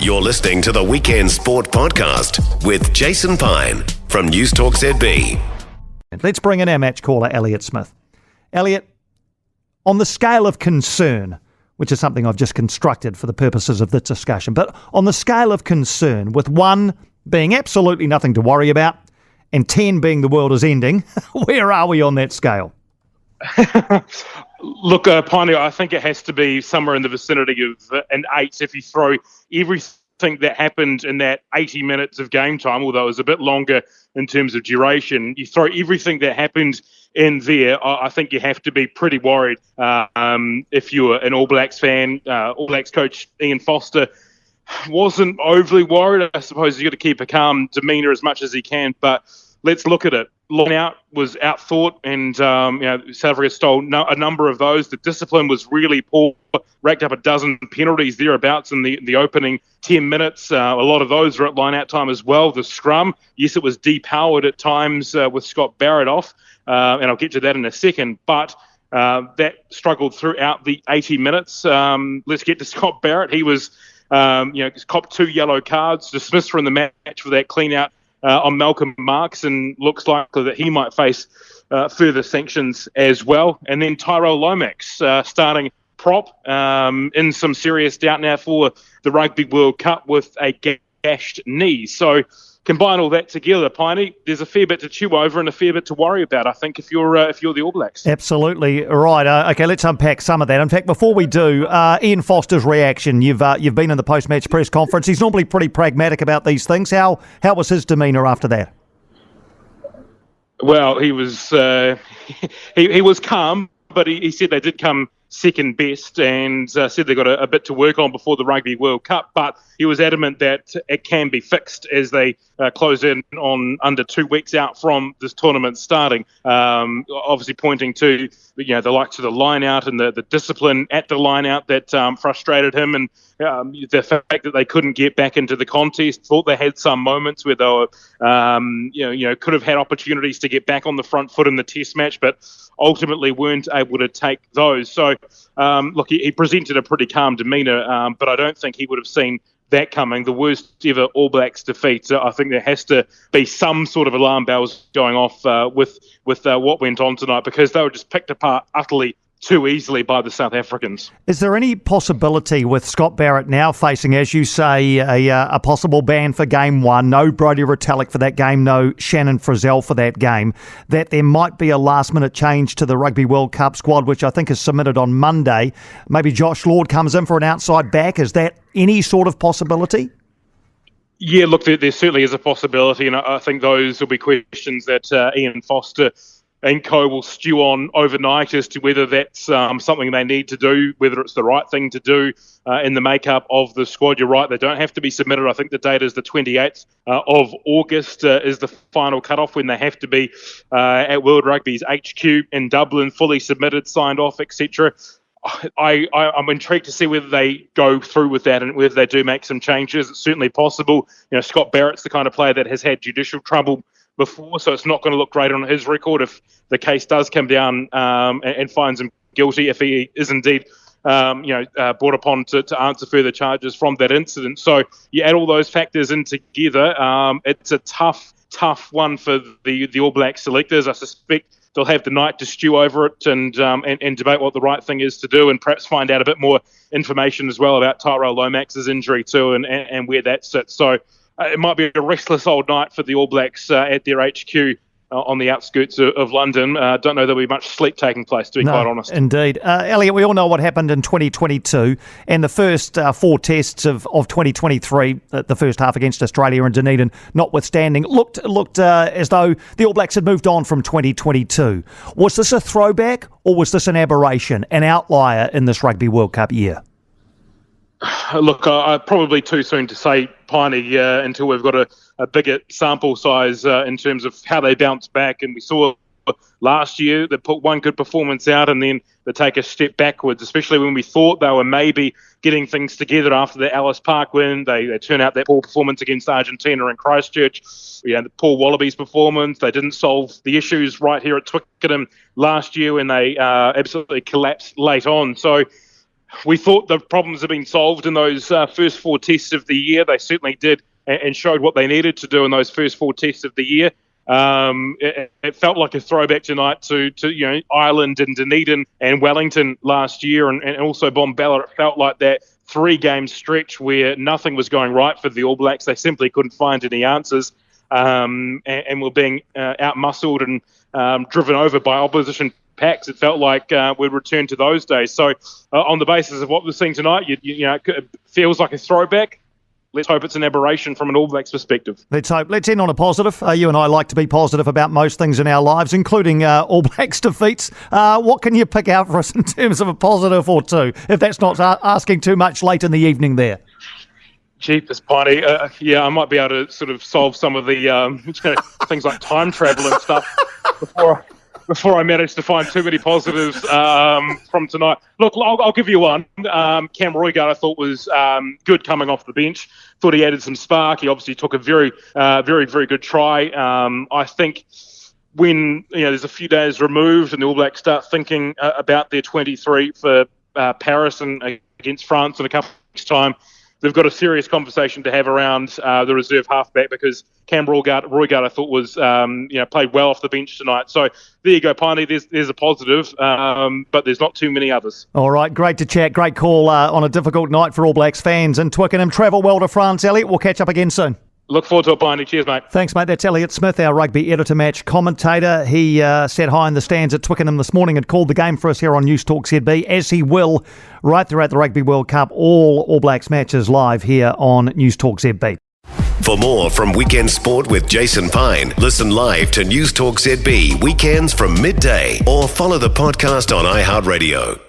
You're listening to the Weekend Sport Podcast with Jason Pine from Newstalk ZB. Let's bring in our match caller, Elliot Smith. Elliot, on the scale of concern, which is something I've just constructed for the purposes of this discussion, but on the scale of concern, with 1 being absolutely nothing to worry about and 10 being the world is ending, where are we on that scale? Look, Piney, I think it has to be somewhere in the vicinity of an 8 if you throw everything that happened in that 80 minutes of game time, although it was a bit longer in terms of duration. You throw everything that happened in there, I think you have to be pretty worried if you're an All Blacks fan. All Blacks coach Ian Foster wasn't overly worried. I suppose you've got to keep a calm demeanour as much as he can, but let's look at it. Line out was outthought, and South Africa stole a number of those. The discipline was really poor, racked up a dozen penalties thereabouts in the opening 10 minutes. A lot of those were at line-out time as well. The scrum, yes, it was depowered at times with Scott Barrett off, and I'll get to that in a second, but that struggled throughout the 80 minutes. Let's get to Scott Barrett. He was, copped 2 yellow cards, dismissed from the match for that clean-out on Malcolm Marks, and looks likely that he might face further sanctions as well. And then Tyrell Lomax starting prop in some serious doubt now for the Rugby World Cup with a gashed knee. So combine all that together, Piney, there's a fair bit to chew over and a fair bit to worry about, I think, if you're the All Blacks. Absolutely right. Okay, let's unpack some of that. In fact, before we do, Ian Foster's reaction. You've been in the post-match press conference. He's normally pretty pragmatic about these things. How was his demeanour after that? Well, he was he was calm, but he said they did come second best, and said they got a bit to work on before the Rugby World Cup, but he was adamant that it can be fixed as they close in on under 2 weeks out from this tournament starting. Obviously pointing to the likes of the line out and the discipline at the line out that frustrated him, and the fact that they couldn't get back into the contest. Thought they had some moments where they were could have had opportunities to get back on the front foot in the test match, but ultimately weren't able to take those. So look, he presented a pretty calm demeanour, but I don't think he would have seen that coming. The worst ever All Blacks defeat. I think there has to be some sort of alarm bells going off with what went on tonight, because they were just picked apart utterly too easily by the South Africans. Is there any possibility with Scott Barrett now facing, as you say, a possible ban for Game 1, no Brodie Retallick for that game, no Shannon Frizzell for that game, that there might be a last-minute change to the Rugby World Cup squad, which I think is submitted on Monday? Maybe Josh Lord comes in for an outside back. Is that any sort of possibility? Yeah, look, there certainly is a possibility, and I think those will be questions that Ian Foster and co will stew on overnight as to whether that's something they need to do, whether it's the right thing to do in the makeup of the squad. You're right, they don't have to be submitted. I think the date is the 28th of August is the final cutoff when they have to be at World Rugby's HQ in Dublin, fully submitted, signed off, etc. I'm intrigued to see whether they go through with that and whether they do make some changes. It's certainly possible. Scott Barrett's the kind of player that has had judicial trouble before, so it's not going to look great on his record if the case does come down and finds him guilty, if he is indeed brought upon to answer further charges from that incident. So you add all those factors in together, it's a tough one for the All Black selectors. I suspect they'll have the night to stew over it and debate what the right thing is to do, and perhaps find out a bit more information as well about Tyrell Lomax's injury too, and where that sits. So it might be a restless old night for the All Blacks at their HQ on the outskirts of London. Don't know there'll be much sleep taking place, to be quite honest. Indeed. Elliot, we all know what happened in 2022, and the first 4 tests of 2023, the first half against Australia and Dunedin notwithstanding, looked as though the All Blacks had moved on from 2022. Was this a throwback, or was this an aberration, an outlier in this Rugby World Cup year? Look, probably too soon to say, Piney, until we've got a bigger sample size in terms of how they bounce back. And we saw last year they put one good performance out and then they take a step backwards, especially when we thought they were maybe getting things together after the Ellis Park win. They turn out that poor performance against Argentina in Christchurch. The poor Wallabies performance. They didn't solve the issues right here at Twickenham last year when they absolutely collapsed late on. So we thought the problems had been solved in those first 4 tests of the year. They certainly did, and showed what they needed to do in those first 4 tests of the year. It felt like a throwback tonight to Ireland and Dunedin and Wellington last year, and also Bombella. It felt like that 3-game stretch where nothing was going right for the All Blacks. They simply couldn't find any answers, and were being out-muscled and driven over by opposition packs. It felt like we'd returned to those days. So on the basis of what we're seeing tonight, it feels like a throwback. Let's hope it's an aberration from an All Blacks perspective. Let's hope. Let's end on a positive. You and I like to be positive about most things in our lives, including All Blacks defeats. What can you pick out for us in terms of a positive or two, if that's not asking too much late in the evening there? Jeepers, Piney. I might be able to sort of solve some of the things like time travel and stuff before I manage to find too many positives from tonight. Look, I'll give you one. Cam Roigard, I thought, was good coming off the bench. Thought he added some spark. He obviously took a very, very good try. I think when there's a few days removed and the All Blacks start thinking about their 23 for Paris and against France in a couple of weeks' time, they've got a serious conversation to have around the reserve halfback, because Cam Roigard I thought was played well off the bench tonight. So there you go, Piney. There's a positive, but there's not too many others. All right, great to chat. Great call on a difficult night for All Blacks fans in Twickenham. Travel well to France, Elliot. We'll catch up again soon. Look forward to it, Piney. Cheers, mate. Thanks, mate. That's Elliot Smith, our rugby editor match commentator. He sat high in the stands at Twickenham this morning and called the game for us here on Newstalk ZB, as he will right throughout the Rugby World Cup. All Blacks matches live here on Newstalk ZB. For more from Weekend Sport with Jason Pine, listen live to Newstalk ZB weekends from midday, or follow the podcast on iHeartRadio.